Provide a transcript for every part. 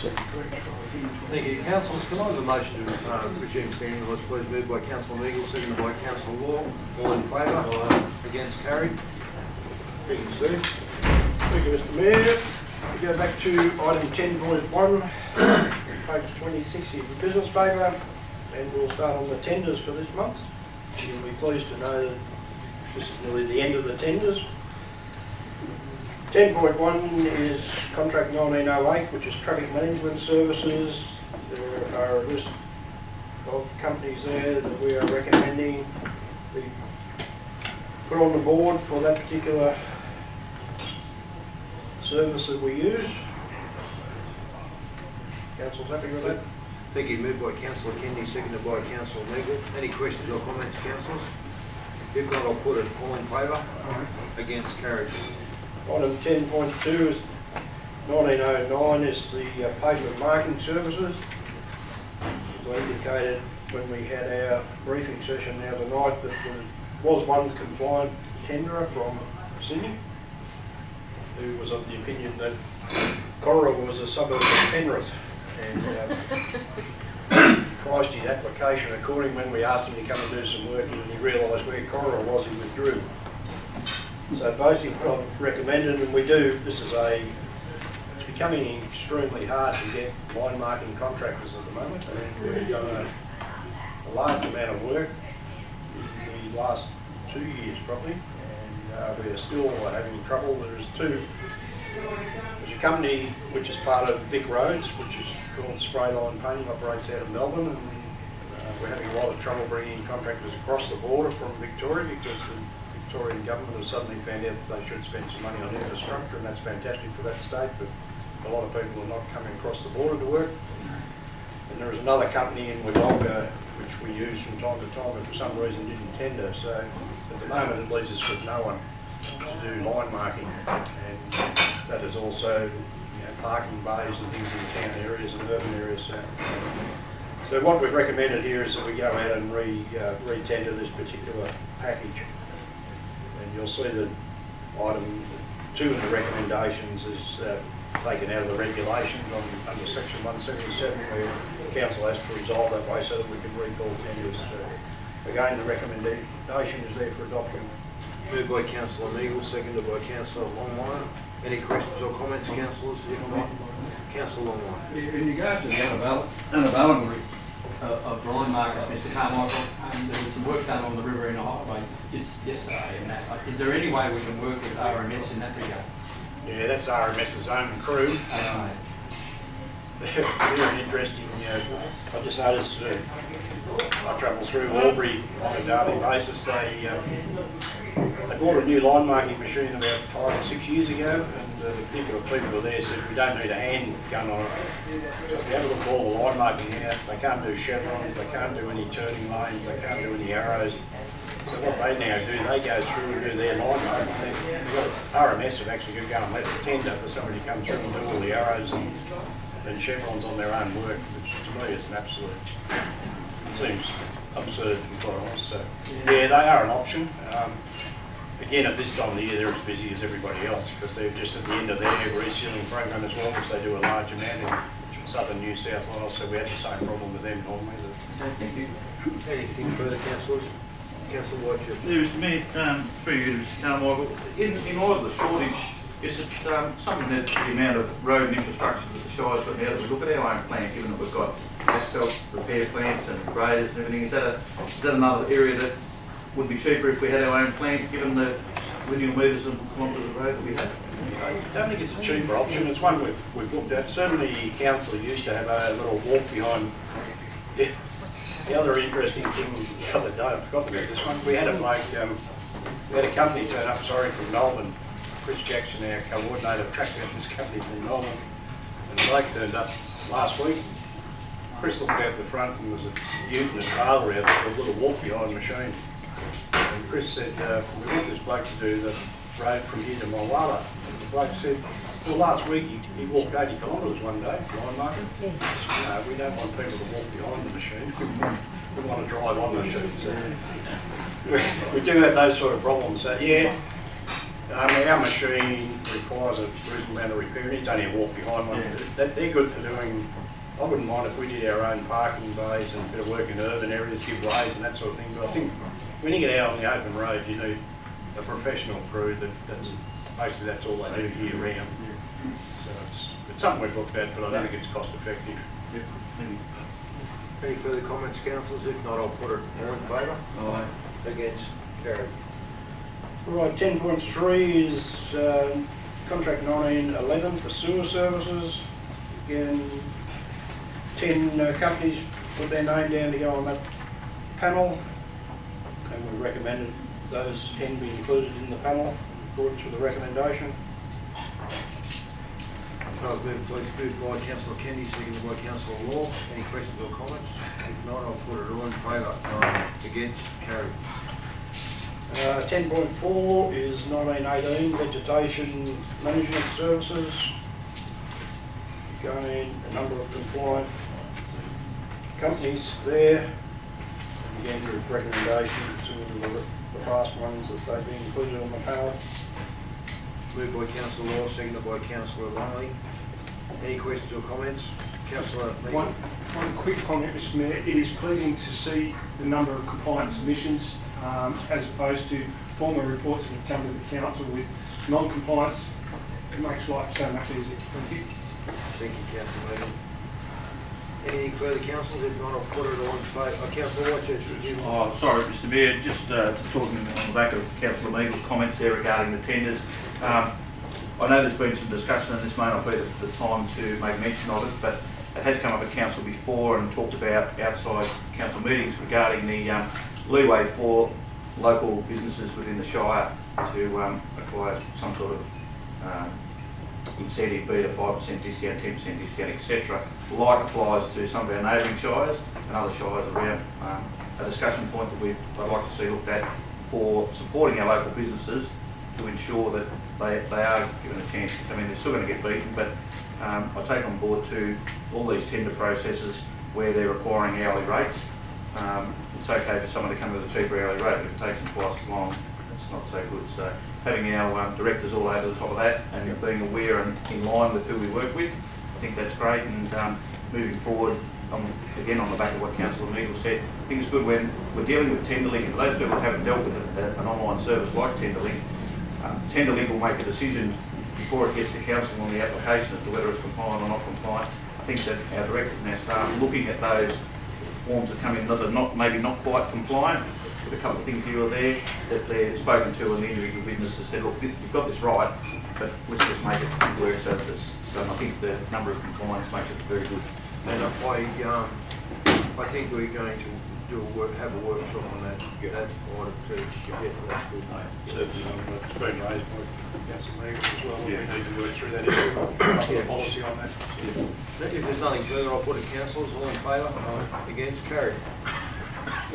Secretary. Thank you. Councillors, can I have a motion to resume standing orders, please? Moved by Councillor Eagle, seconded by Councillor Law. All in favour? Against? Carried. Thank you, Steve. Thank you, Mr Mayor. We go back to item 10.1, page 26 of the business paper, and we'll start on the tenders for this month. You'll be pleased to know that this is nearly the end of the tenders. 10.1 is contract 1908, which is traffic management services. There are a list of companies there that we are recommending we put on the board for that particular service that we use. Council's happy with that? Thank you. Moved by Councillor Kennedy, seconded by Councillor Eagle. Any questions or comments, councillors? If not, I'll put it. All in favour? Against? Carried. Item 10.2 is 1909 is the pavement marking services. As I indicated when we had our briefing session the other night, that there was one compliant tenderer from Sydney who was of the opinion that Corowa was a suburb of Penrith, and priced his application accordingly. When we asked him to come and do some work and he realised where Corowa was, he withdrew. So basically what I've recommended, and we do, it's becoming extremely hard to get line marking contractors at the moment, and we've done a large amount of work in the last 2 years probably, and we're still having trouble. There's a company which is part of Vic Roads, which is called Spray Line Painting, operates out of Melbourne, and we're having a lot of trouble bringing contractors across the border from Victoria, because the Victorian government has suddenly found out that they should spend some money on infrastructure, and that's fantastic for that state, but a lot of people are not coming across the border to work. And there is another company in Wodonga which we use from time to time, but for some reason didn't tender. So at the moment it leaves us with no one to do line marking, and that is also parking bays and things in town areas and urban areas. So what we've recommended here is that we go out and re-tender this particular package. And you'll see that item 2 in the recommendations is taken out of the regulations under section 177, where the council has to resolve that way so that we can recall tenders. Again, the recommendation is there for adoption. Moved by Councillor Eagle, seconded by Councillor Longmire. Any questions or comments, councillors? If not, Councillor Longmire. In regards to the unavailability of line markers, Mr. Carmichael, there was some work done on the Riverina Highway yesterday, and is there any way we can work with RMS in that regard? Yeah, that's RMS's own crew. Very interesting. I just noticed I travel through Albury on a daily basis. They bought a new line marking machine about 5 or 6 years ago, and the particular people there said we don't need a hand gun on it. So if you have a look at all the line marking out, they can't do chevrons, they can't do any turning lanes, they can't do any arrows. So what they now do, they go through and do their line marking. RMS have actually got to go and let the tender for somebody to come through and do all the arrows and chevrons on their own work, which to me is an absolute, seems absurd to be quite honest. So yeah, they are an option. Again, at this time of the year, they're as busy as everybody else, because they're just at the end of their resealing program as well, which they do a large amount in southern New South Wales. So we have the same problem with them normally. Thank you. Anything further, councillors? Councillor Whitechips. Yeah, Mr Mayor, through you, Mr Carmichael, in light of the shortage, is it something that the amount of road and infrastructure that the Shire's got now, that we look at our own plant, given that we've got asphalt repair plants and graders and everything, is that another area that would be cheaper if we had our own plant, given the linear metres and kilometres of road that we have? I don't think it's a cheaper option. It's one we've looked at. Certainly, council used to have a little walk behind. The other interesting thing the other day, I forgot about this one. We had a bloke, we had a company turn up, from Melbourne. Chris Jackson, our coordinator, tracked out this company from Melbourne, and the bloke turned up last week. Chris looked out the front and was a ute and a trailer out there, a little walk behind machine. And Chris said, we want this bloke to do the road from here to Mulwala. And the bloke said, well, last week he walked 80 kilometres one day, line marking. We don't want people to walk behind the machine. We want to drive on the machine. So we do have those sort of problems. So yeah, Our machine requires a reasonable amount of repairing. It's only a walk behind one. Yeah. They're good for doing. I wouldn't mind if we did our own parking bays and a bit of work in urban areas, give ways and that sort of thing. But I think when you get out on the open road, you need a professional crew that's basically that's all they do year round. So it's something we've looked at, but I don't think it's cost effective. Yep. Thank you. Any further comments, councillors? If not, I'll put it all in favour. Aye. Against, carried. Right, 10.3 is contract 1911 for sewer services. Again, 10 companies put their name down to go on that panel, and we recommended those 10 be included in the panel in accordance with the recommendation. Proposed move, please, moved by councillor Kennedy, seconded by councillor Law. Any questions or comments? If not, I'll put it all in favour. Against, carried. 10.4 is 1918 vegetation management services. Again, a number of compliant companies there. And again, your recommendation to the past ones that they've been included on the panel. Moved by councillor Law, seconded by councillor Longley. Any questions or comments? Councillor Meakin. One quick comment, Mr Mayor. It is pleasing to see the number of compliance submissions as opposed to former reports that have come to the council with non-compliance. It makes life so much easier. Thank you. Thank you, councillor Meakin. Any further councillors? If not, I'll put it all in favour. Councillor Rochester, do you want? Oh, sorry, Mr Mayor, just talking on the back of Councillor Meagle's comments there regarding the tenders. I know there's been some discussion, and this may not be the time to make mention of it, but it has come up at council before and talked about outside council meetings regarding the leeway for local businesses within the Shire to acquire some sort of incentive, be it a 5% discount, 10% discount, etc. Like applies to some of our neighbouring shires and other shires around. A discussion point that I'd like to see looked at for supporting our local businesses to ensure that they are given a chance. I mean, they're still going to get beaten, but I take on board to all these tender processes where they're requiring hourly rates. It's okay for someone to come with a cheaper hourly rate, but if it takes them twice as long, it's not so good. So having our directors all over the top of that and being aware and in line with who we work with, I think that's great. And moving forward, again on the back of what Councillor Meagle said, I think it's good when we're dealing with Tenderlink, and those people haven't dealt with an online service like Tenderlink, Tenderlink will make a decision before it gets to council on the application as to whether it's compliant or not compliant. I think that our directors and our staff looking at those forms that come in that are maybe not quite compliant with a couple of things here or there, that they're spoken to and the individual business has said, look, you've got this right, but let's just make it work so that this. So I think the number of compliance makes it very good. And I think we're going to have a workshop on that. That's part to get that's good. Certainly, it's been raised by Councillor Meagle as well. Yeah. We need to work through that issue, Yeah. policy on that. If there's nothing further, I'll put it councillors all in favour. Against, carried.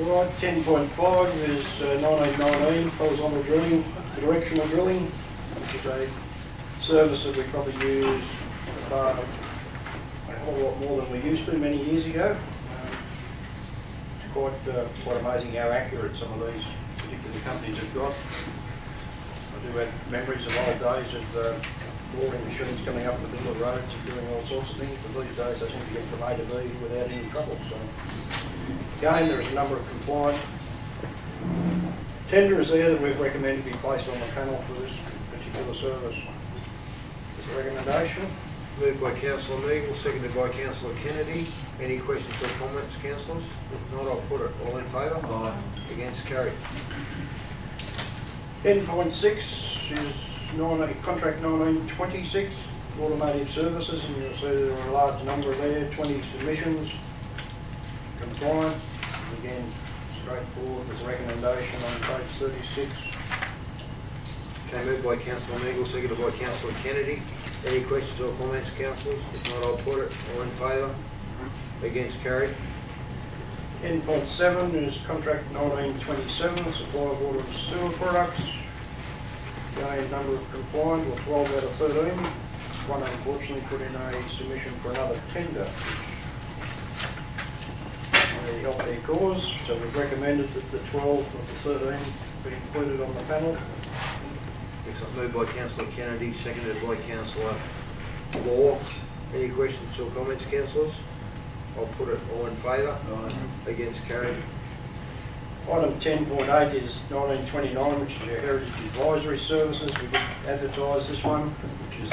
All right, 10.5 is 1919, horizontal drilling, directional drilling, which is a service that we probably use a whole lot more than we used to many years ago. It's quite amazing how accurate some of these particular companies have got. I do have memories of old days of boring machines coming up in the middle of roads and doing all sorts of things, but these days they seem to get from A to B without any trouble. So again, there's a number of compliant tenders there that we've recommended be placed on the panel for this particular service. With the recommendation. Moved by Councillor Meagle, seconded by Councillor Kennedy. Any questions or comments, councillors? If not, I'll put it all in favour. Aye. Against, carried. 10.6 is contract 1926, automotive services, and you'll see there are a large number there, 20 submissions, compliant. Again, straightforward with recommendation on page 36. Okay, moved by Councillor Meagle, seconded by Councillor Kennedy. Any questions or comments, councillors? If not, I'll put it all in favour. Against, carried. 10.7 is contract 1927, supply of water and sewer products. Again, number of compliant, or 12 out of 13. One unfortunately put in a submission for another tender, which really helped their cause. So we've recommended that the 12 of the 13 be included on the panel. moved by councillor Kennedy, seconded by councillor Law. Any questions or comments, councillors? I'll put it all in favour. Against, carried. Item 10.8 is 1929, which is your Heritage Advisory Services. We did advertise this one, which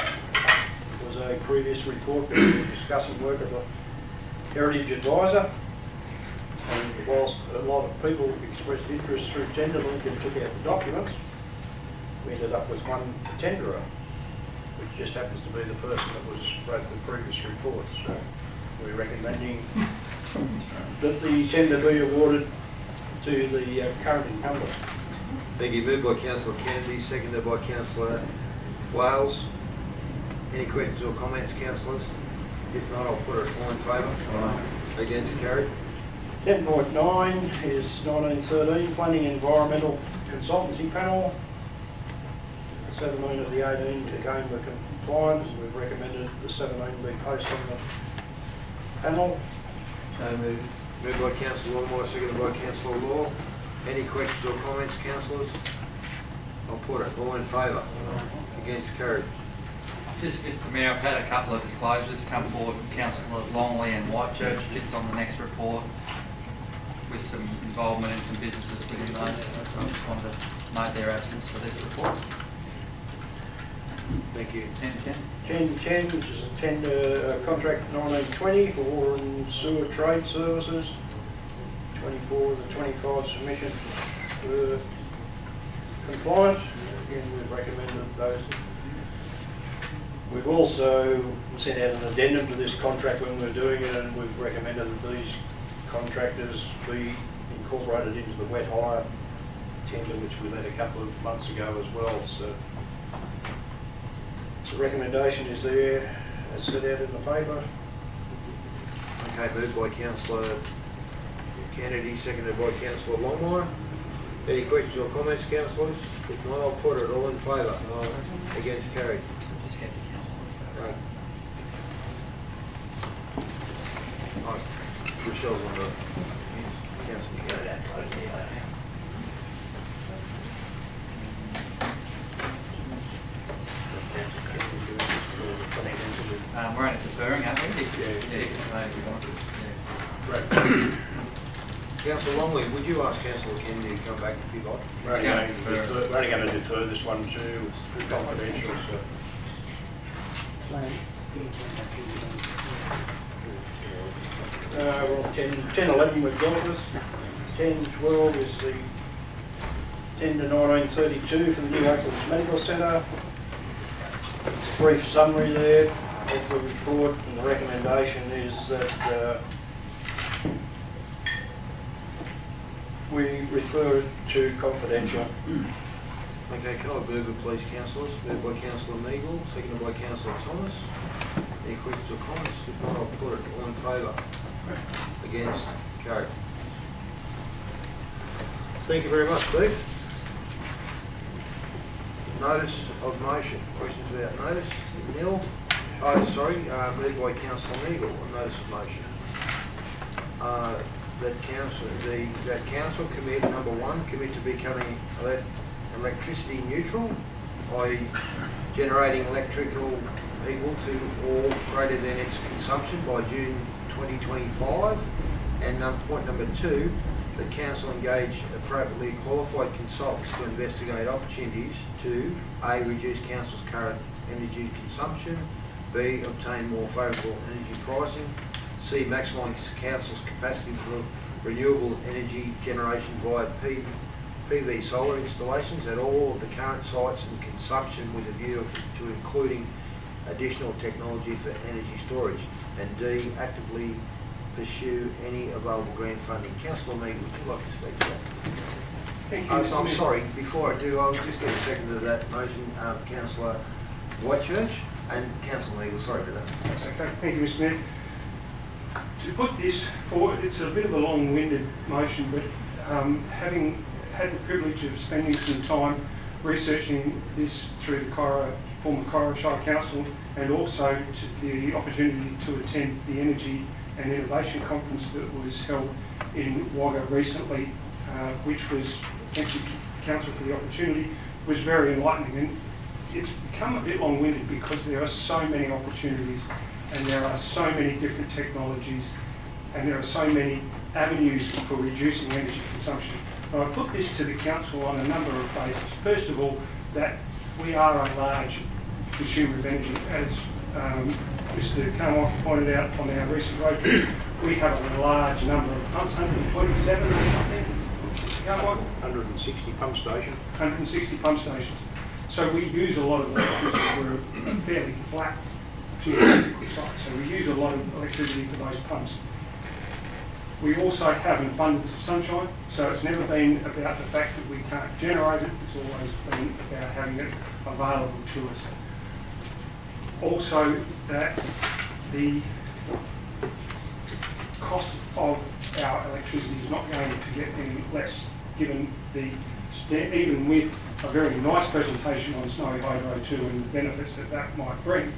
was a previous report that we were discussing work of the Heritage Advisor. And whilst a lot of people expressed interest through tender link and took out the documents, we ended up with one tenderer, which just happens to be the person that wrote the previous report. So we're recommending that the tender be awarded to the current incumbent. Thank you. Moved by councillor Kennedy, seconded by councillor Wales. Any questions or comments, councillors? If not, I'll put it all in favour. Against, carried. 10.9 is 1913, Planning Environmental Consultancy Panel. 17 of the 18 again were compliant. We've recommended the 17 be posted on the panel. So moved. Moved by councillor Longmire, seconded by councillor Law. Any questions or comments, councillors? I'll put it all in favour. Against, carried. Just, Mr Mayor, I've had a couple of disclosures come forward from councillor Longley and Whitechurch just on the next report with some involvement in some businesses within those. So I just wanted to note their absence for this report. Thank you. 10-10. 10.10, which is a tender contract 1920 for water and sewer trade services. 24 of the 25 submissions were compliant. Again, we've recommended those. We've also sent out an addendum to this contract when we were doing it, and we've recommended that these contractors be incorporated into the wet hire tender, which we led a couple of months ago as well. So the recommendation is there, as set out in the paper. Okay, moved by councillor Kennedy, seconded by councillor Longmire. Any questions or comments, councillors? If not, I'll put it all in favour. Against, carried. Just get the councillor. Right. Michelle's on the council. We're only deferring, aren't we? Yeah. Because we want to. Right. Councillor Longley, would you ask councillor Kennedy to come back if you'd like? We're only going to defer this one to confidential. So. Well, 10.11 we've got this. 10.12 is the tender 1932 for the New Oaklands Medical Centre. Brief summary there of the report, and the recommendation is that we refer it to confidential. Okay, can I move it, please, councillors? Moved by councillor Meagle, seconded by councillor Thomas. Any questions or comments? If not, I'll put it all in favour. Against, carried. Thank you very much, Steve. Notice of motion. Questions about notice? Nil. Oh, sorry. Moved by councillor Meagle. Notice of motion. That council commit, number one, commit to becoming electricity neutral by generating electrical equal to or greater than its consumption by June 2025. And point number two, the council engage appropriately qualified consultants to investigate opportunities to A, reduce council's current energy consumption, B, obtain more favourable energy pricing, C, maximise council's capacity for renewable energy generation via PV solar installations at all of the current sites and consumption with a view to including additional technology for energy storage, and D, actively pursue any available grant funding. Councillor Meagle, would you like to speak to that? Thank you, Mr. I'm Mayor. sorry, before I do, I'll just get a second to that motion, Councillor Whitechurch and Councillor Meagle, sorry for that. That's okay. Thank you, Mr. Mayor. To put this forward, it's a bit of a long-winded motion, but having had the privilege of spending some time researching this through the former Coro Shire Council, and also the opportunity to attend the Energy and Innovation Conference that was held in Wagga recently, which was, thank you Council for the opportunity, was very enlightening. And it's become a bit long-winded because there are so many opportunities and there are so many different technologies and there are so many avenues for reducing energy consumption. And I put this to the council on a number of bases. First of all, that we are a large consumer of energy. As Mr. Carmichael pointed out on our recent road trip, we have a large number of pumps, 127 or something. Carmichael? 160 pump stations. 160 pump stations. So we use a lot of electricity. We're a fairly flat geographical site, so we use a lot of electricity for those pumps. We also have an abundance of sunshine, so it's never been about the fact that we can't generate it, it's always been about having it available to us. Also, that the cost of our electricity is not going to get any less, given the, even with a very nice presentation on Snowy Hydro 2 and the benefits that that might bring,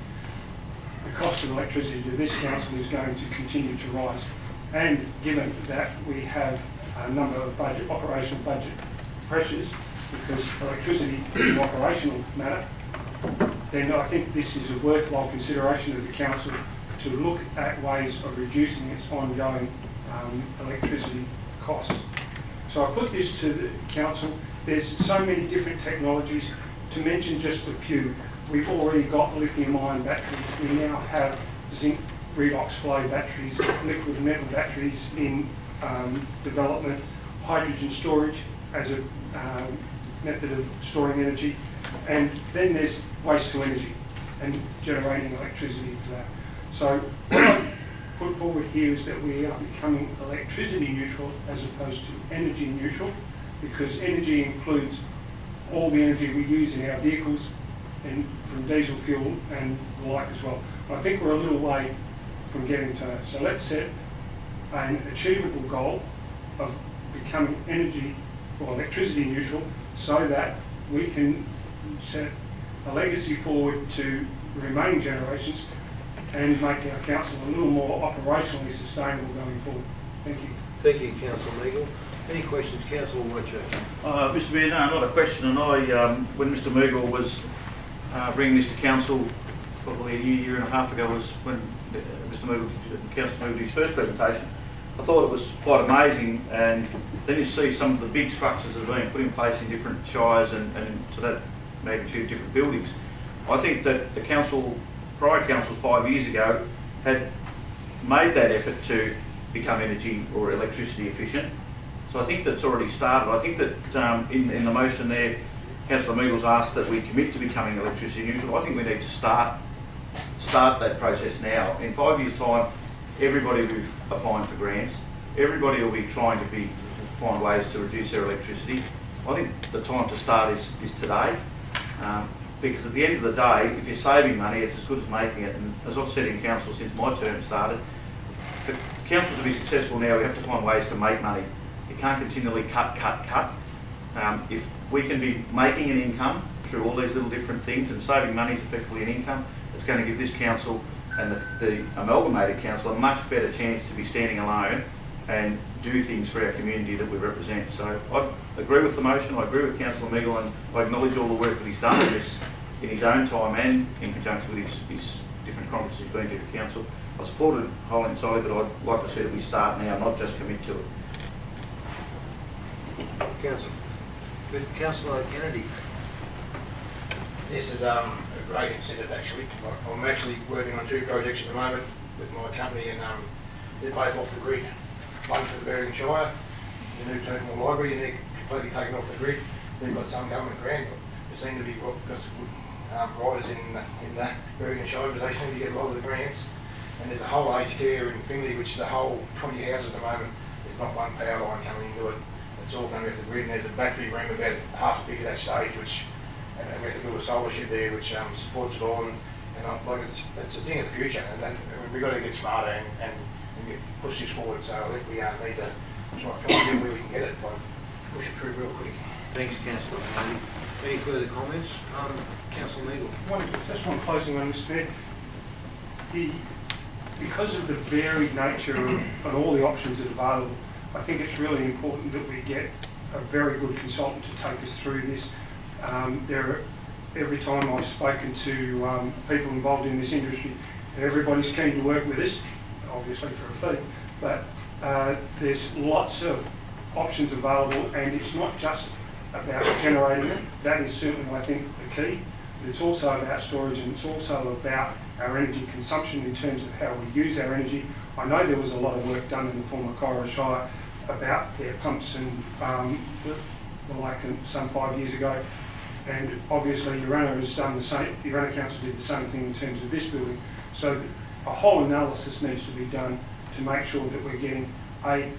the cost of electricity to this council is going to continue to rise. And given that we have a number of operational budget pressures, because electricity is an operational matter, then I think this is a worthwhile consideration of the council to look at ways of reducing its ongoing electricity costs. So I put this to the council. There's so many different technologies. To mention just a few, we've already got lithium-ion batteries. We now have zinc redox flow batteries, liquid metal batteries in development, hydrogen storage as a method of storing energy, and then there's waste to energy and generating electricity for that. So what I put forward here is that we are becoming electricity neutral as opposed to energy neutral, because energy includes all the energy we use in our vehicles and from diesel fuel and the like as well. I think we're a little way from getting to that. So let's set an achievable goal of becoming energy or electricity neutral so that we can set a legacy forward to remaining generations and make our council a little more operationally sustainable going forward. Thank you. Thank you, Councillor Meagle. Any questions, Councillor Whitchurch? Mr Mayor, no, not a question. And I, when Mr Meagle was bringing this to council probably a year and a half ago, was when Mr Meagle, Councillor Meagle, did his first presentation. I thought it was quite amazing, and then you see some of the big structures that are being put in place in different shires and to that magnitude, different buildings. I think that the council, prior councils 5 years ago, had made that effort to become energy or electricity efficient. So I think that's already started. I think that in the motion there, Councillor Meagle's asked that we commit to becoming electricity neutral. I think we need to start that process now. In 5 years' time, everybody will be applying for grants. Everybody will be trying to find ways to reduce their electricity. I think the time to start is today. Because at the end of the day, if you're saving money, it's as good as making it. And as I've said in council since my term started, for council to be successful now, we have to find ways to make money. You can't continually cut. If we can be making an income through all these little different things, and saving money is effectively an income, it's going to give this council and the amalgamated council a much better chance to be standing alone and do things for our community that we represent. So I agree with the motion, I agree with Councillor Meagle, and I acknowledge all the work that he's done on this in his own time and in conjunction with his different conferences he's been to the council. I support it wholly and solely, but I'd like to see that we start now, not just commit to it. Councillor Kennedy. This is a great incentive actually. I'm actually working on 2 projects at the moment with my company, and they're both off the grid. One for the Berwick Shire, the new Turnbull Library, and they're completely taken off the grid. They've got some government grant, but there seem to be got some good riders in the Berwick Shire, but they seem to get a lot of the grants. And there's a whole aged care in Finley, which is the whole 20 houses at the moment. There's not one power line coming into it. It's all going off the grid, and there's a battery room about half as big as that stage, which, and we have to build a solar shed there which supports it all, and like it's a thing of the future, and we've got to get smarter and push this forward. So I think we need to try and get where we can get it, but push it through real quick. Thanks, Councillor Kennedy. Any further comments? Councillor Meagle. Just one closing on this, Mayor. Because of the varied nature of all the options that are available, I think it's really important that we get a very good consultant to take us through this. every time I've spoken to people involved in this industry, everybody's keen to work with us, obviously for a fee, but there's lots of options available, and it's not just about generating it. That is certainly, I think, the key. But it's also about storage, and it's also about our energy consumption in terms of how we use our energy. I know there was a lot of work done in the former Corowa Shire about their pumps and the like some 5 years ago, and obviously Urana has done the same. Urana Council did the same thing in terms of this building. So a whole analysis needs to be done to make sure that we're getting A,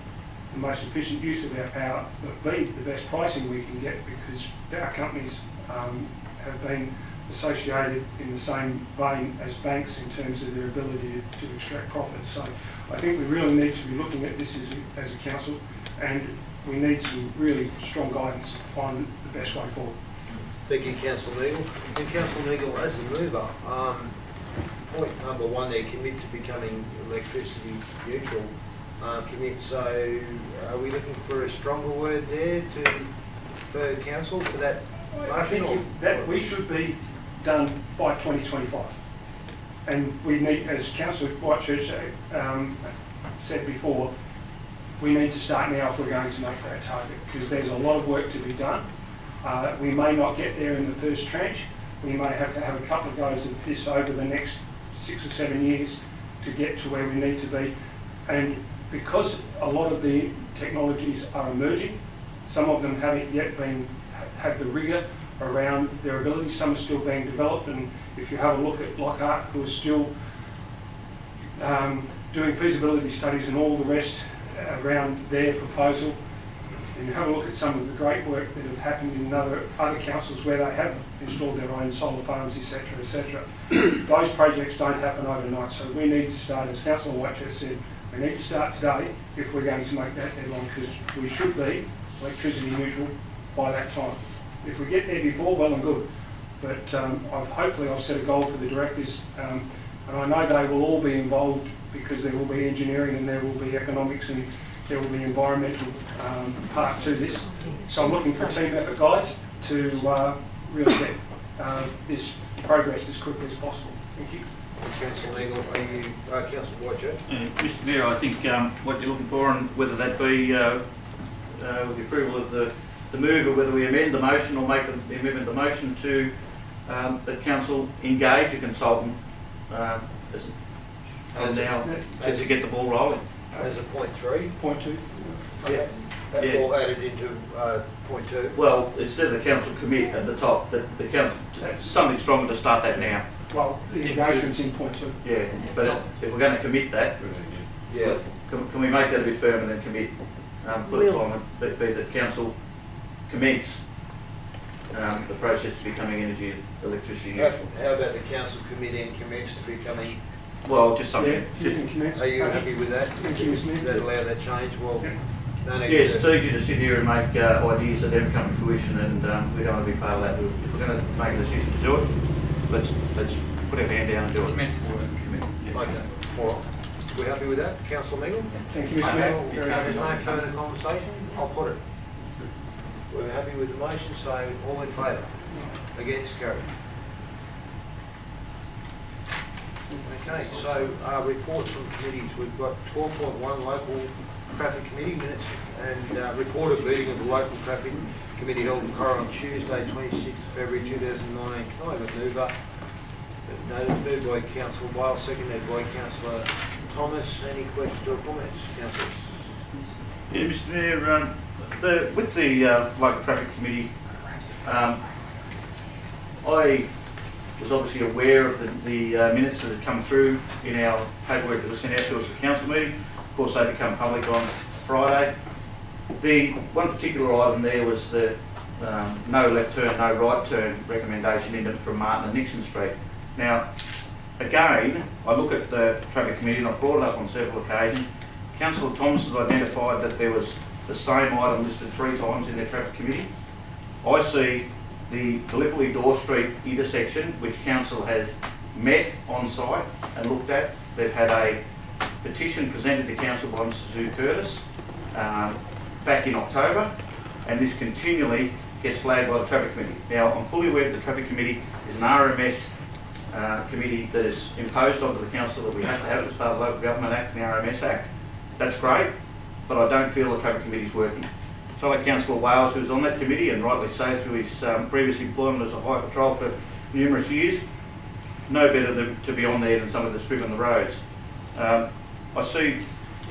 the most efficient use of our power, but B, the best pricing we can get, because our companies have been associated in the same vein as banks in terms of their ability to extract profits. So I think we really need to be looking at this as a council, and we need some really strong guidance on the best way forward. Thank you, Councillor Neagle. And Councillor Neagle, as a mover, point number one there, commit to becoming electricity neutral. Commit, so are we looking for a stronger word there for council for that? I think that we should be done by 2025. And we need, as Councillor Whitechurch said before, we need to start now if we're going to make that target, because there's a lot of work to be done. We may not get there in the first tranche. We may have to have a couple of goes of this over the next 6 or 7 years to get to where we need to be. And because a lot of the technologies are emerging, some of them haven't yet have the rigour around their ability. Some are still being developed, and if you have a look at Lockhart, who are still doing feasibility studies and all the rest around their proposal, and you have a look at some of the great work that have happened in other councils where they have installed their own solar farms, etc., etc. Those projects don't happen overnight, so we need to start, as Councillor Whitechurch said, we need to start today if we're going to make that deadline, because we should be electricity neutral by that time. If we get there before, well and good. But hopefully I've set a goal for the directors, and I know they will all be involved, because there will be engineering and there will be economics and there will be environmental part to this. So I'm looking for a team effort, guys, to really get this progressed as quickly as possible. Thank you. Councillor Neagle, are you, Councillor Whitechurch? Mr Mayor, I think what you're looking for, and whether that be with the approval of the move, or whether we amend the motion or make the amendment of the motion to that council engage a consultant and now to get the ball rolling. As a point 3? Point 2. Yeah. That all added into point 2? Well, instead of the council commit at the top, the council, something stronger to start that now. Well, the engagement's in point 2. Yeah, but if we're going to commit that, yeah, can we make that a bit firmer than commit? Put it on it, be that council commence the process to becoming energy electricity neutral. How about the council commit and commence to becoming? Well, just something. Yeah, you can commence. Are you happy with that? Thank you, Mr. Mayor. Does that allow that change? Well, no need Yes, to. it's easy to sit here and make ideas that never come to fruition, and we don't want to be part of that. If we're going to make a decision to do it, let's put our hand down and do it. Commence work. Yeah. Okay, all right. We're happy with that, Councillor Neagle? Thank you, Mr. Mayor. If there's no further conversation, I'll put it. We're happy with the motion, so all in favour? Against, carried. Okay, so reports from committees. We've got 12.1 local traffic committee minutes and recorded meeting of the local traffic committee held in Corowa on Tuesday, 26th February 2019. Can I have a mover? Noted, moved by Councillor Wales, seconded by Councillor Thomas. Any questions or comments, Councillors? Yeah, Mr Mayor, with the local traffic committee, I was obviously aware of the minutes that had come through in our paperwork that was sent out to us at council meeting. Of course, they become public on Friday. The one particular item there was the no left turn, no right turn recommendation in it from Martin and Nixon Street. Now, again, I look at the traffic committee, and I've brought it up on several occasions. Councillor Thomas has identified that there was the same item listed 3 times in their traffic committee. I see the Gallipoli Door Street intersection, which council has met on site and looked at. They've had a petition presented to council by Mr Sue Curtis back in October, and this continually gets flagged by the traffic committee. Now, I'm fully aware that the traffic committee is an RMS committee that is imposed onto the council that we have to have as part of the Local Government Act and the RMS Act. That's great, but I don't feel the traffic committee is working. Fellow Councillor Wales, who's on that committee, and rightly so through his previous employment as a high patrol for numerous years, no better to be on there than somebody that's driven the roads. I see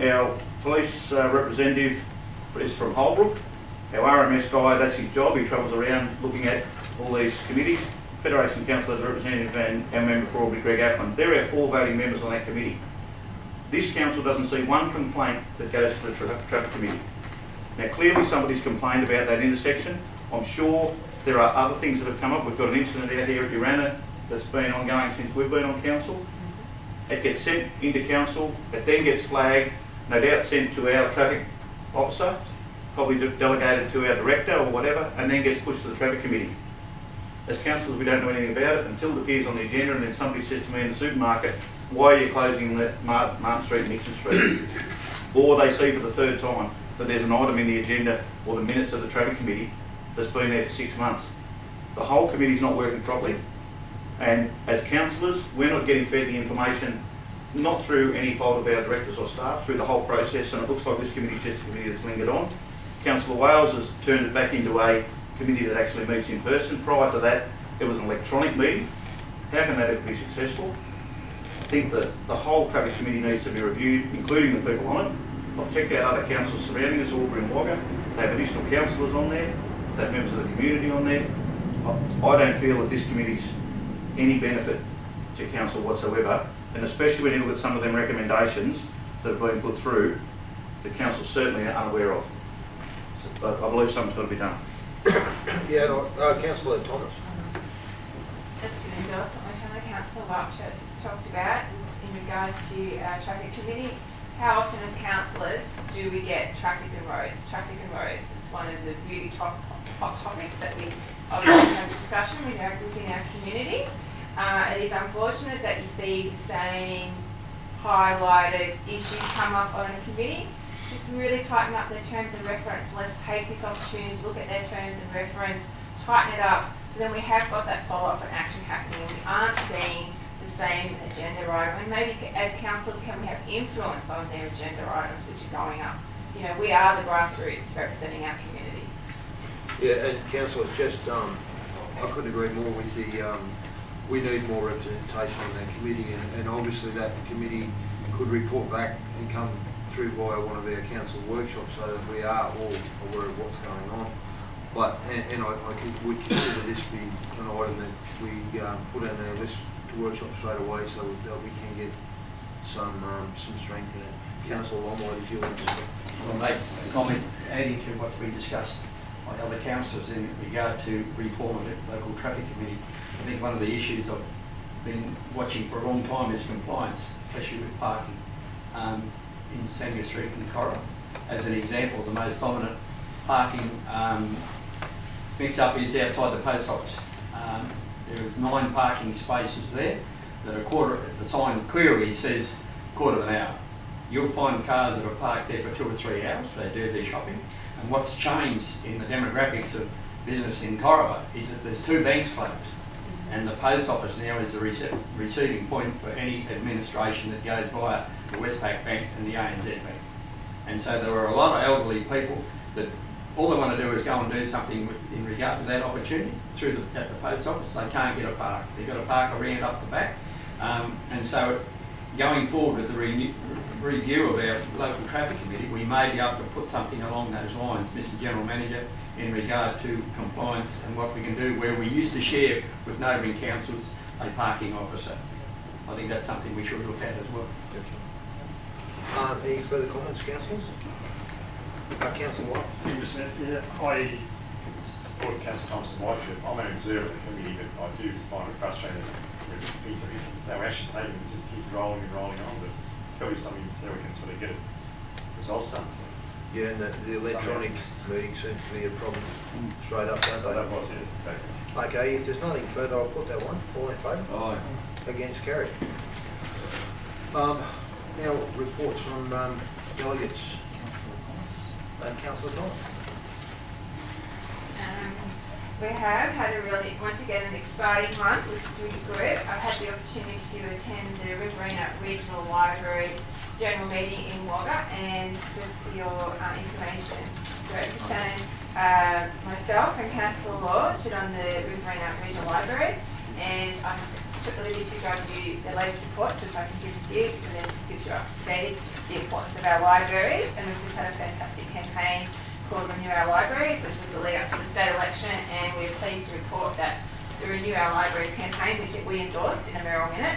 our police representative is from Holbrook. Our RMS guy, that's his job, he travels around looking at all these committees. Federation Councillors representative and our member for Albury, Greg Appman. There are 4 voting members on that committee. This council doesn't see one complaint that goes to the traffic committee. Now clearly somebody's complained about that intersection. I'm sure there are other things that have come up. We've got an incident out here at Urana that's been ongoing since we've been on council. It gets sent into council, it then gets flagged, no doubt sent to our traffic officer, probably delegated to our director or whatever, and then gets pushed to the traffic committee. As councillors, we don't know anything about it until it appears on the agenda, and then somebody says to me in the supermarket, why are you closing the Martin Street and Nixon Street? Or they see for the 3rd time that there's an item in the agenda or the minutes of the traffic committee that's been there for 6 months. The whole committee's not working properly, and as councillors, we're not getting fed the information, not through any fault of our directors or staff, through the whole process, and it looks like this committee's just a committee that's lingered on. Councillor Wales has turned it back into a committee that actually meets in person. Prior to that, it was an electronic meeting. How can that ever be successful? I think that the whole traffic committee needs to be reviewed, including the people on it. I've checked out other councils surrounding us, Albury and Wagga. They have additional councillors on there. They have members of the community on there. I don't feel that this committee's any benefit to council whatsoever, and especially when you look at some of them recommendations that have been put through, the council certainly are unaware of. So, I believe something's got to be done. Yeah, Councillor Thomas. Just to endorse what my fellow councillor Whitechurch has talked about in regards to our traffic committee. How often as councillors do we get traffic and roads? Traffic and roads, it's one of the really hot topics that we obviously have discussion within our communities. It is unfortunate that you see the same highlighted issue come up on a committee. Just really tighten up their terms of reference. Let's take this opportunity to look at their terms of reference, tighten it up, so then we have got that follow-up and action happening. We aren't seeing the same agenda item, and maybe as councillors can we have influence on their agenda items which are going up. You know, we are the grassroots representing our community. Yeah, and councillors, just I couldn't agree more with the. We need more representation on that committee, and obviously that committee could report back and come through via one of our council workshops so that we are all aware of what's going on. But and I would consider this be an item that we put on our list to workshop straight away so that we can get some strength in it. Councillor Longway, did you want to? I'll make a comment adding to what's been discussed by other councillors in regard to reform of the local traffic committee. I think one of the issues I've been watching for a long time is compliance, especially with parking in Samuel Street and Cora. As an example, the most dominant parking mix-up is outside the post office. There is 9 parking spaces there that are the sign clearly says quarter of an hour. You'll find cars that are parked there for 2 or 3 hours. They do their shopping. And what's changed in the demographics of business in Cora is that there's 2 banks closed. And the post office now is the receiving point for any administration that goes via the Westpac Bank and the ANZ Bank. And so there are a lot of elderly people that all they want to do is go and do something in regard to that opportunity at the post office. They can't get a park. They've got to park around up the back. And so going forward with the review of our local traffic committee, we may be able to put something along those lines, Mr. General Manager, in regard to compliance and what we can do where we used to share with neighbouring councils a parking officer. I think that's something we should look at as well. Any further comments, councillors? Councillor White? Yeah, I support Councillor Thompson Whitechurch. I'm an observer of the committee, but I do find it frustrating with our action taken. It just keeps rolling and rolling on, but it's got to be something so we can sort of get results done. So. Yeah, and the electronic meeting seems to be a problem straight up, don't they? That was it, exactly. Okay, if there's nothing further, I'll put that one. All in favour? Aye. Against, carried. Now, reports from delegates. Councillor Thomas. We have had a really, once again, an exciting month, which is really good. I've had the opportunity to attend the Riverina Regional Library General Meeting in Wagga, and just for your information, Director Shannon, myself and Councillor Law sit on the Riverina Regional Library, and I took the liberty to go through the latest reports, which I can give you, so then it just gives you up to speed the importance of our libraries. And we've just had a fantastic campaign called Renew Our Libraries, which was the lead up to the state election, and we're pleased to report that the Renew Our Libraries campaign, which we endorsed in a Merrill Minute,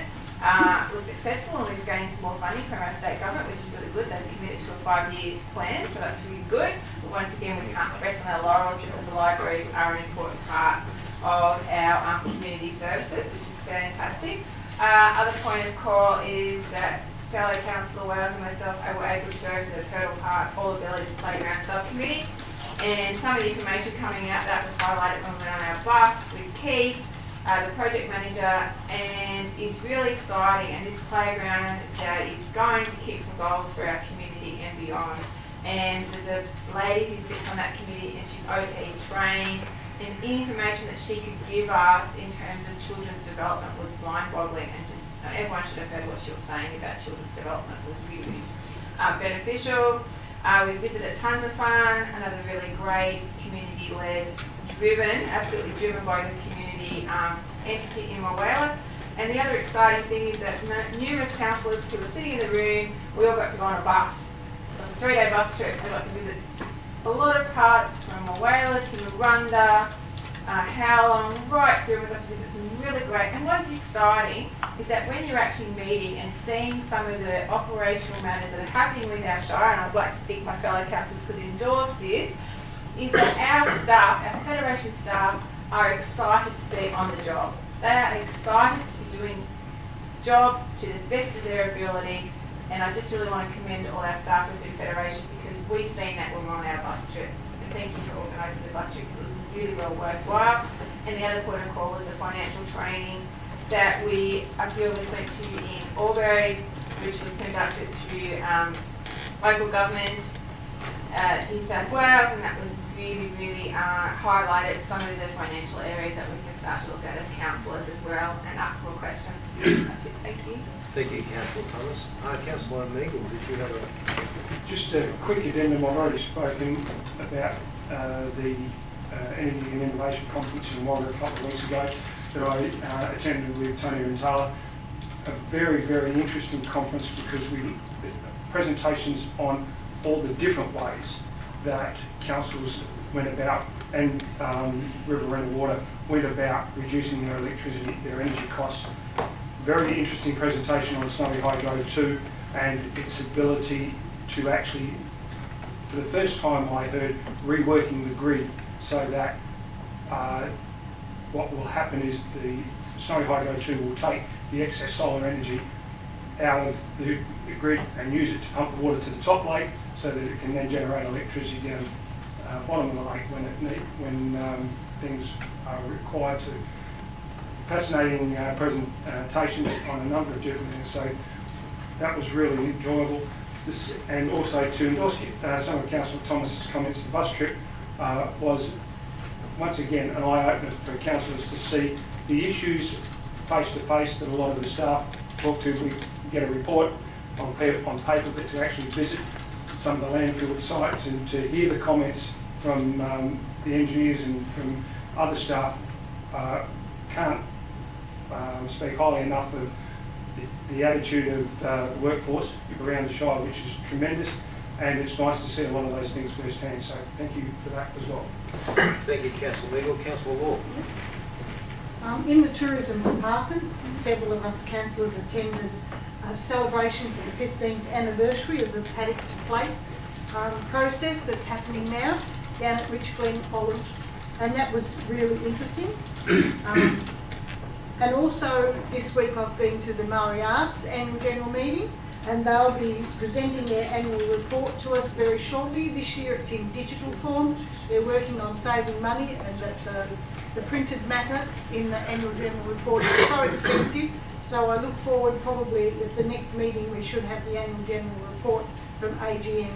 was successful, and we've gained some more funding from our state government, which is really good. They've committed to a 5-year plan, so that's really good. But once again, we can't rest on our laurels because the libraries are an important part of our community services, which is fantastic. Other point of call is that fellow Councillor Wales and myself were able to go to the Purtle Park All Abilities Playground Subcommittee, and some of the information coming out that was highlighted when we were on our bus with Keith, the project manager, and is really exciting. And this playground is going to kick some goals for our community and beyond. And there's a lady who sits on that committee, and she's OT trained, and the information that she could give us in terms of children's development was mind-boggling, and just everyone should have heard what she was saying about children's development. Was really beneficial. We visited Tons of Fun, another really great community-led, absolutely driven by the community entity in Wawela. And the other exciting thing is that numerous councillors who were sitting in the room, we all got to go on a bus. It was a 3-day bus trip. We got to visit a lot of parts from Wawela to Murunda, Howlong, right through. We got to visit some really great. And what's exciting is that when you're actually meeting and seeing some of the operational matters that are happening with our Shire, and I'd like to thank my fellow councillors could endorse this, is that our staff, our Federation staff, are excited to be on the job. They are excited to be doing jobs to the best of their ability, and I just really want to commend all our staff within Federation, because we've seen that when we're on our bus trip. And thank you for organising the bus trip, it was really well worthwhile. And the other point of call was the financial training that a few of us went to in Albury, which was conducted through local government, New South Wales, and that was really highlighted some of the financial areas that we can start to look at as councillors as well, and ask more questions. That's it, thank you. Thank you, Councillor Thomas. Councillor Meagle, did you have a... Just a quick addendum. I've already spoken about the Energy and Innovation Conference in Wagga a couple of weeks ago that I attended with Tony Rentala. A very interesting conference, because presentations on all the different ways that councils went about, and Riverina Water went about reducing their electricity, their energy costs. Very interesting presentation on Snowy Hydro 2 and its ability to actually, for the first time I heard, reworking the grid so that what will happen is the Snowy Hydro 2 will take the excess solar energy out of the grid and use it to pump the water to the top lake, so that it can then generate electricity down bottom of the lake when things are required to. Fascinating presentations on a number of different things, so that was really enjoyable. And also to endorse some of Councillor Thomas's comments, the bus trip was once again an eye-opener for councillors to see the issues face-to-face that a lot of the staff talk to. We get a report on paper, but to actually visit some of the landfill sites and to hear the comments from the engineers and from other staff, can't speak highly enough of the attitude of the workforce around the Shire, which is tremendous, and it's nice to see a lot of those things firsthand, so thank you for that as well. Thank you, Councillor Meagle. Councillor Law. In the tourism department, several of us councillors attended a celebration for the 15th anniversary of the Paddock to Plate process that's happening now down at Rich Glen Olives, and that was really interesting. And also this week I've been to the Murray Arts annual general meeting, and they'll be presenting their annual report to us very shortly. This year it's in digital form. They're working on saving money, and that the printed matter in the annual general report is so expensive. So I look forward, probably at the next meeting we should have the annual general report from AGM,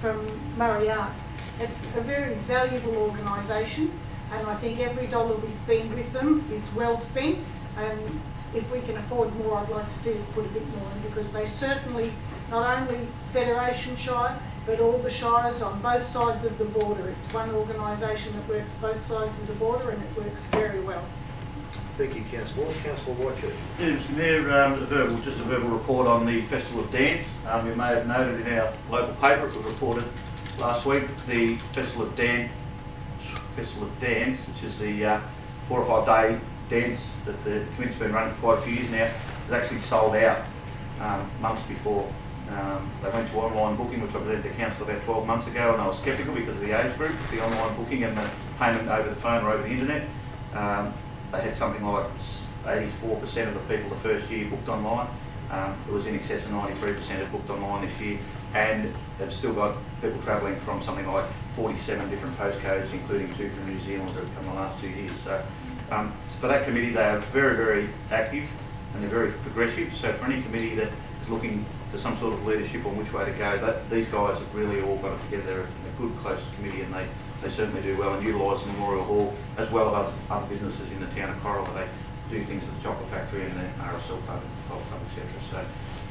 from Murray Arts. It's a very valuable organisation. and I think every dollar we spend with them is well spent, and if we can afford more, I'd like to see us put a bit more in, because they certainly, not only Federation Shire, but all the shires on both sides of the border. It's one organisation that works both sides of the border, and it works very well. Thank you, Councillor. Councillor Whitechurch. Yeah, Mr Mayor, just a verbal report on the Festival of Dance. You may have noted in our local paper, it was reported last week, the Festival of Dance, which is the 4 or 5 day dance that the committee's been running for quite a few years now, is actually sold out months before. They went to online booking, which I presented to council about 12 months ago, and I was sceptical because of the age group, the online booking and the payment over the phone or over the internet. They had something like 84% of the people the first year booked online. It was in excess of 93% had booked online this year, and they've still got people travelling from something like 47 different postcodes, including 2 from New Zealand that have come in the last 2 years. So for that committee, they are very, very active and they're very progressive. So for any committee that is looking for some sort of leadership on which way to go, these guys have really all got it together. They're a good, close committee, and they certainly do well and utilise the Memorial Hall as well as other businesses in the town of Corowa. They do things at the chocolate factory and the RSL pub, etc. So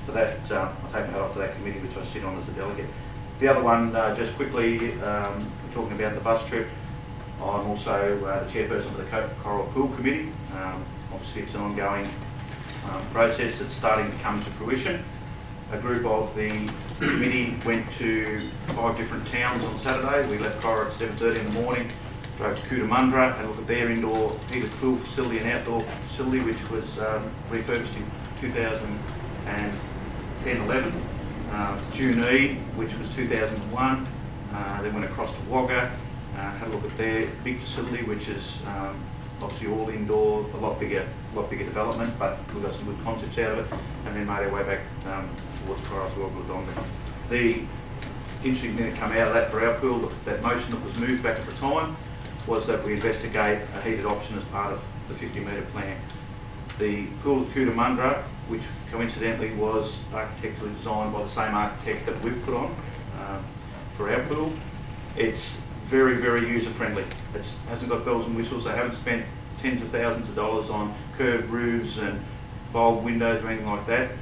for that, I'll take my hat off to that committee, which I sit on as a delegate. The other one, just quickly, we're talking about the bus trip. I'm also the chairperson of the Corowa Pool Committee. Obviously, it's an ongoing process that's starting to come to fruition. A group of the committee went to 5 different towns on Saturday. We left Corowa at 7:30 in the morning, drove to Cootamundra, had a look at their indoor heated pool facility and outdoor facility, which was refurbished in 2010-11. Junee, which was 2001. Then went across to Wagga, had a look at their big facility, which is obviously all indoor, a lot bigger development, but we got some good concepts out of it, and then made our way back towards Corowa as well, Wodonga. The interesting thing that came out of that for our pool, that motion that was moved back at the time, was that we investigate a heated option as part of the 50-metre plan. The pool at Cootamundra, which coincidentally was architecturally designed by the same architect that we've put on for our pool, it's very, very user-friendly. It hasn't got bells and whistles. They haven't spent tens of thousands of dollars on curved roofs and bulb windows or anything like that.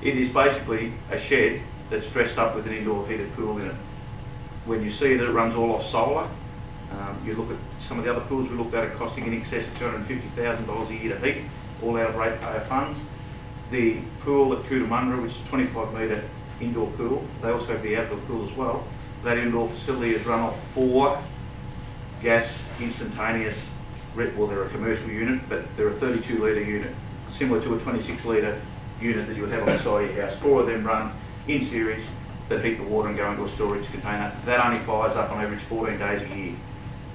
It is basically a shed that's dressed up with an indoor heated pool in it. When you see that it runs all off solar, you look at some of the other pools we looked at, it costing in excess of $250,000 a year to heat, all out of ratepayer funds. The pool at Cootamundra, which is a 25-metre indoor pool, they also have the outdoor pool as well. That indoor facility is run off 4 gas instantaneous, well, they're a commercial unit, but they're a 32-litre unit, similar to a 26-litre unit that you would have on the side of your house. 4 of them run in series that heat the water and go into a storage container. That only fires up on average 14 days a year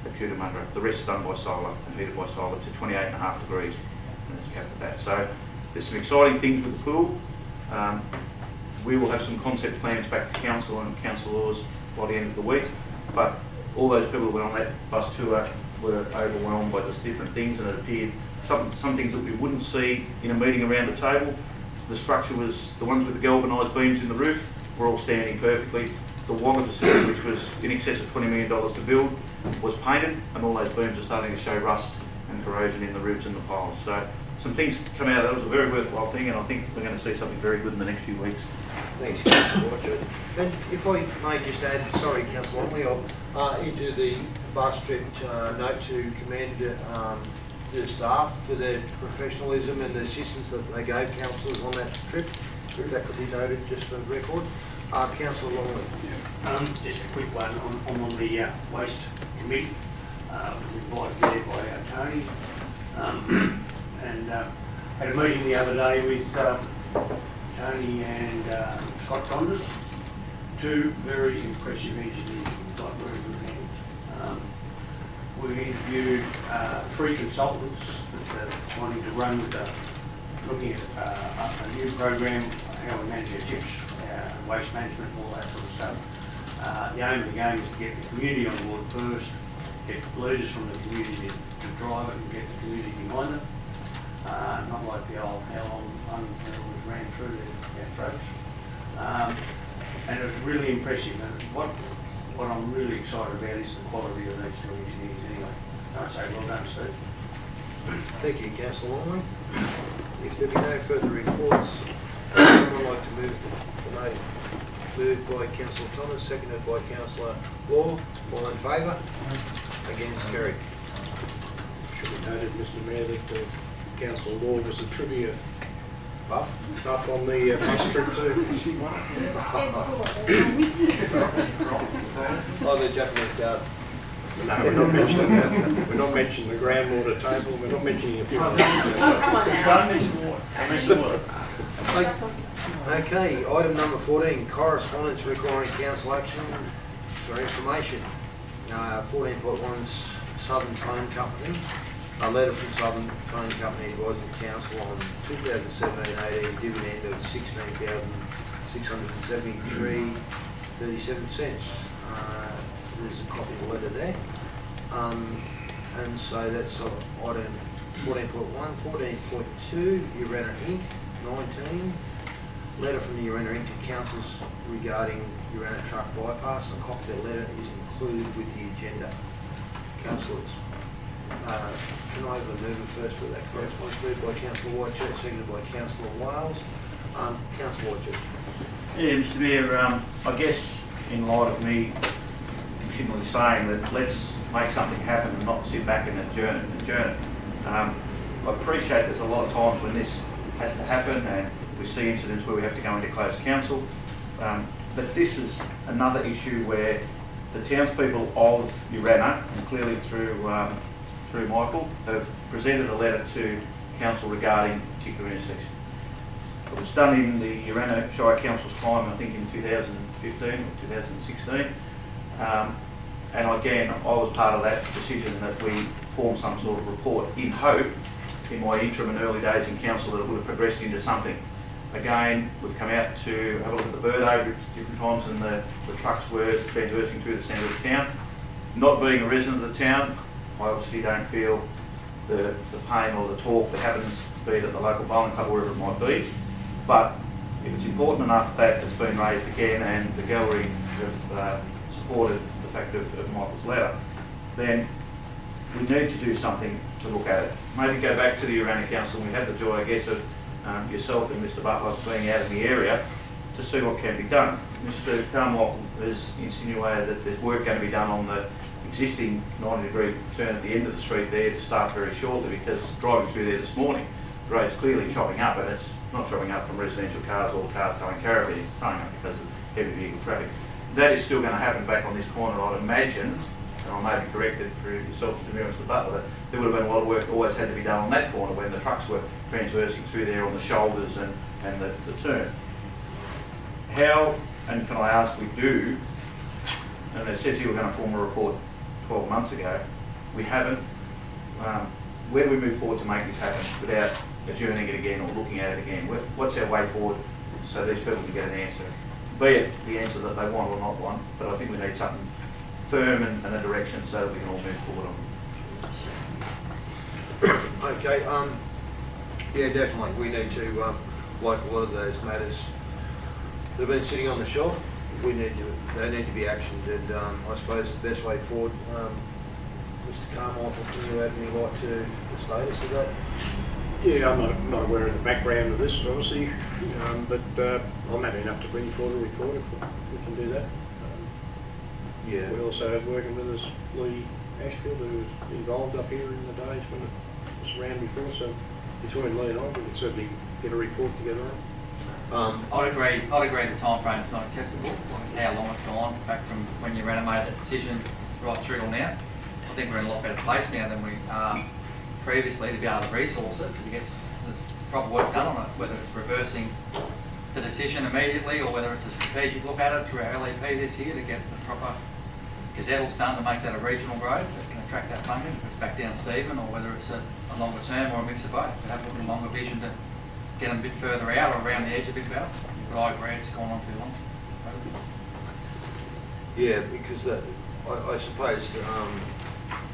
at Cootamundra. The rest is done by solar and heated by solar to 28.5 degrees, and it's capped at that. So there's some exciting things with the pool. We will have some concept plans back to council and councillors by the end of the week, but all those people that went on that bus tour were overwhelmed by just different things, and it appeared some things that we wouldn't see in a meeting around the table. The structure was, the ones with the galvanised beams in the roof were all standing perfectly. The Wagga facility, which was in excess of $20 million to build, was painted, and all those beams are starting to show rust and corrosion in the roofs and the piles. So some things come out of that. It was a very worthwhile thing, and I think we're going to see something very good in the next few weeks. Thanks, Councillor Whitechurch. And if I may just add, sorry, Councillor Longley, into the bus trip note to commend the staff for their professionalism and the assistance that they gave councillors on that trip. That could be noted just for the record. Councillor Longley. Just a quick one on the waste committee. Invited there by Tony. And had a meeting the other day with Tony and Scott Donders, 2 very impressive engineers who've got very good hands. We interviewed 3 consultants that are wanting to run with looking at a new program, how we manage our tips, waste management, all that sort of stuff. The aim of the game is to get the community on board first, get leaders from the community to drive it and get the community behind it. Not like the old how long one was ran through their throats. And it was really impressive. And what I'm really excited about is the quality of these 2 engineers anyway. I'd say well done, Steve. Thank you, Councillor Longley. If there be no further reports, someone like to move the motion. Moved by Councillor Thomas, seconded by Councillor Law. All in favour? Against, carried. Should be noted, Mr Mayor, that Councillor Law was a trivia buff on the bus trip too. Oh, the Japanese guard. No, we're not mentioning that. We're not mentioning the groundwater table. We're not mentioning a few other things. Don't mention water. Don't mention water. Okay, item number 14, correspondence requiring council action for information. 14.1's Southern Phone Company. A letter from Southern Phone Company advising the council on 2017-18 dividend of $16,673.37. There's a copy of the letter there. And so that's item 14.1. 14.2, Urana Inc. 19. Letter from the Urana Inc. to councils regarding Urana truck bypass. A copy of the letter is included with the agenda. Councillors, can I have a mover first for that correspondence? Moved by Councillor Whitechurch, seconded by Councillor Wales. Councillor Whitechurch. Yeah, Mr Mayor, I guess in light of me continually saying that let's make something happen and not sit back and adjourn it. I appreciate there's a lot of times when this has to happen and we see incidents where we have to go into closed council, but this is another issue where the townspeople of Urana, and clearly through Michael, have presented a letter to council regarding a particular intersection. It was done in the Urana Shire Council's time, I think in 2015 or 2016. And again, I was part of that decision that we form some sort of report in hope, in my interim and early days in council, that it would have progressed into something. Again, we've come out to have a look at the bird over different times, and the trucks were traversing through the centre of the town. Not being a resident of the town, I obviously don't feel the pain or the talk that happens, be it at the local bowling club, wherever it might be. But if it's important enough that it's been raised again and the gallery have supported the fact of Michael's letter, then we need to do something to look at it. Maybe go back to the Urana Council, and we have the joy, I guess, of yourself and Mr Butler being out in the area to see what can be done. Mr Carmichael has insinuated that there's work going to be done on the existing 90-degree turn at the end of the street there to start very shortly, because driving through there this morning, the road's clearly chopping up, and it's not chopping up from residential cars or cars going caravan, it's chopping up because of heavy vehicle traffic. That is still going to happen back on this corner, I'd imagine, and I may be corrected through yourself, Mr Mayor and Mr Butler, that there would have been a lot of work that always had to be done on that corner when the trucks were transversing through there on the shoulders and the turn. How, and can I ask, we do, and it says here we're going to form a report 12 months ago, we haven't. Where do we move forward to make this happen without adjourning it again or looking at it again? What's our way forward so these people can get an answer? Be it the answer that they want or not want, but I think we need something firm and a direction so that we can all move forward on. Okay, yeah, definitely. We need to, like a lot of those matters that have been sitting on the shelf, they need to be actioned, and I suppose the best way forward, Mr Carmichael, can you add any light to the status of that? Yeah, I'm not aware of the background of this, obviously, but I'm happy enough to bring forward a report if we can do that. Yeah. We also have working with us Lee Ashfield, who was involved up here in the days when it was around before, so between Lee and I, we can certainly get a report together on. I'd agree the time frame is not acceptable. It's how long it's gone, back from when you made that decision right through till now. I think we're in a lot better place now than we previously to be able to resource it, to get there's proper work done on it, whether it's reversing the decision immediately or whether it's a strategic look at it through our LEP this year to get the proper gazettals done to make that a regional road that can attract that funding, if it's back down Stephen, or whether it's a longer term or a mix of both, to have a little longer vision to get them a bit further out or around the edge a bit better. But I agree, it's gone on too long. Yeah, because I suppose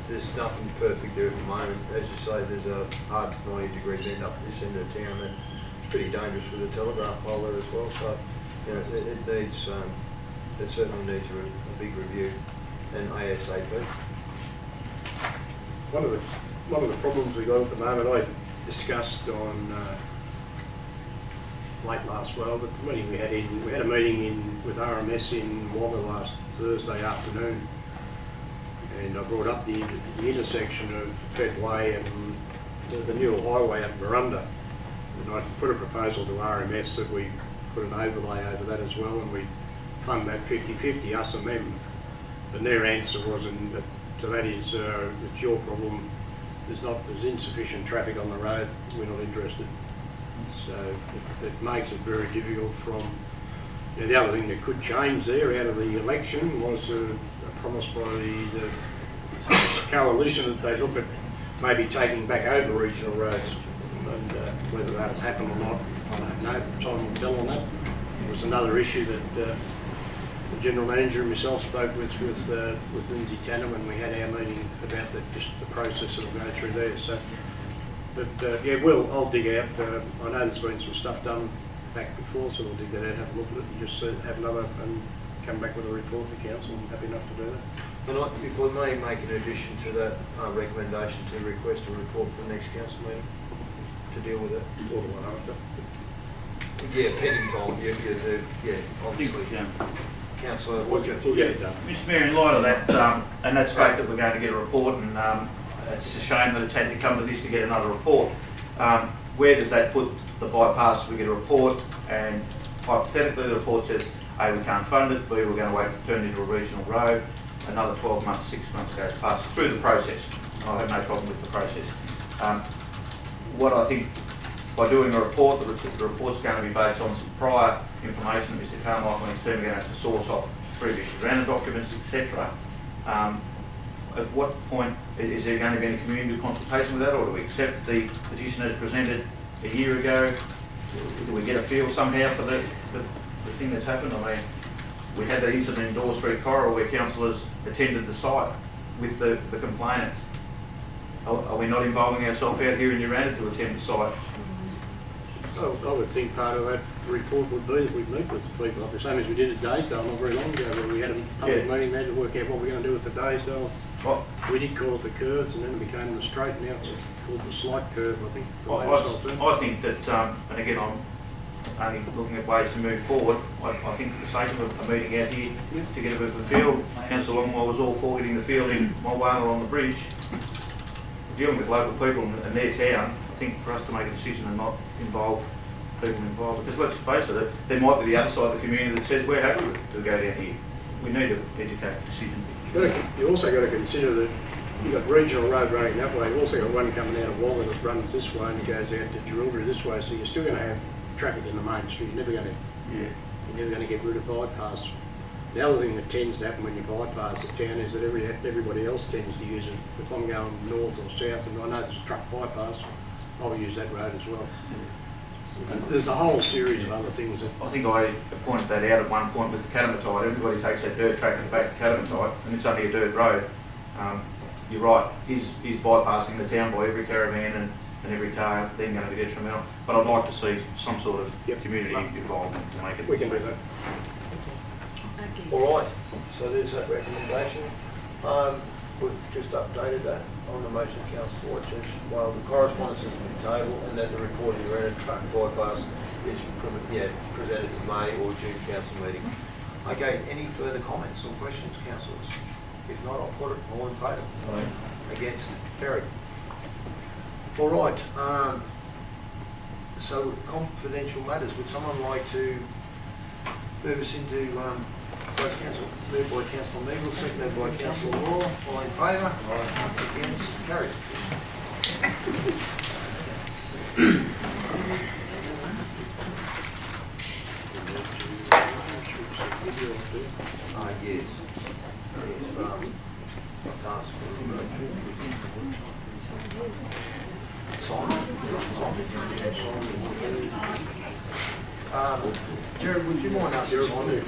there's nothing perfect there at the moment. As you say, there's a hard 90-degree bend up this end of town that's pretty dangerous with the telegraph pole there as well. So, you know, it needs, it certainly needs a big review and ASAP. one of the problems we got at the moment, I discussed on late last, well, but the meeting we had a meeting with RMS in Wagga last Thursday afternoon, and I brought up the intersection of Fed Way and the Newell Highway at Miranda, and I put a proposal to RMS that we put an overlay over that as well, and we fund that 50-50, us and them. And their answer was, so that is, it's your problem. There's insufficient traffic on the road. We're not interested. So it makes it very difficult from. The other thing that could change there out of the election was a promise by the coalition that they look at maybe taking back over regional roads, and whether that'll happen or not, I don't know. Time will tell on that. There was another issue that the General Manager and myself spoke with Lindsay Tanner when we had our meeting about just the process that'll go through there. So, but yeah, I'll dig out. I know there's been some stuff done back before, so we'll dig that out, have a look at it, and just have another and come back with a report to council. I'm happy enough to do that. And if I may make an addition to that recommendation to request a report for the next council meeting to deal with it. Or the one after. Yeah, pending time. Yeah, obviously. Councillor, what's your... We'll get it done. Mr Mayor, in light of that, and that's great that we're going to get a report, and it's a shame that it's had to come to this to get another report. Where does that put the bypass? We get a report, and hypothetically the report says, A, we can't fund it, B, we're going to wait for it to turn into a regional road, another 12 months, 6 months goes past through the process. I have no problem with the process. What I think, by doing a report, the report's going to be based on some prior information that Mr Carmichael and his team are going to have to source off previous Uranda documents, etc. At what point is there going to be any community consultation with that, or do we accept the position as presented a year ago? Do we get a feel somehow for the thing that's happened? I mean, we had the incident in Door Street Corridor where councillors attended the site with the complainants. Are we not involving ourselves out here in Uranda to attend the site? I would think part of that report would be that we'd meet with the people, the same as we did at Daysdale not very long ago, where we had a public meeting there to work out what we're going to do with the Daysdale. We did call it the curves, and then it became the straight. Now it's called the slight curve, I think. I think that, and again, I'm only looking at ways to move forward. I think for the sake of a meeting out here to get a bit of a feel, Councillor Longwell was all for getting the feel in Mulwala on the bridge, dealing with local people and their town. I think for us to make a decision and not involve people involved, because let's face it, there might be the other side of the community that says we're happy to go down here. We need to educate a decision. You also got to consider that you've got regional road running that way. You've also got one coming out of Wagga that runs this way and goes out to Jerilderie this way. So you're still going to have traffic in the main street. You're never going to get rid of bypass. The other thing that tends to happen when you bypass the town is that everybody else tends to use it. If I'm going north or south and I know there's a truck bypass, I'll use that road as well. There's a whole series of other things that... I think I pointed that out at one point with the Catamatite. Everybody takes that dirt track at the back of Catamatite, and it's only a dirt road. You're right, is bypassing the town by every caravan and every car then going to be detrimental? But I'd like to see some sort of community involvement to make it... We can do that. All right, so there's that recommendation. We've just updated that on the motion of Councillor Whitchurch. While the correspondence has been tabled and that the report of the Uranda truck bypass is presented to May or June council meeting. Okay, any further comments or questions, councillors? If not, I'll put it all in favour. Against? Carried. All right, so confidential matters. Would someone like to move us into Vice Council? Moved by Councillor Neagle, seconded by Councillor Law. All in favour? Against? Carried. Yes. Jared, would you mind asking Simon?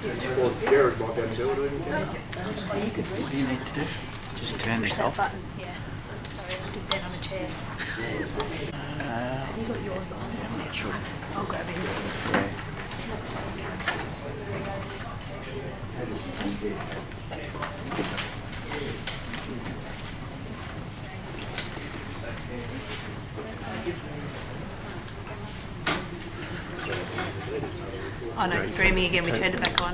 Jared might be able to do it. What do you need to do? Just turn this off. Button. Yeah. Sorry, I just stand on a chair. Have you got yours on? Yeah, I'm not sure. I'll grab it. Oh no, streaming again, we turned it back on.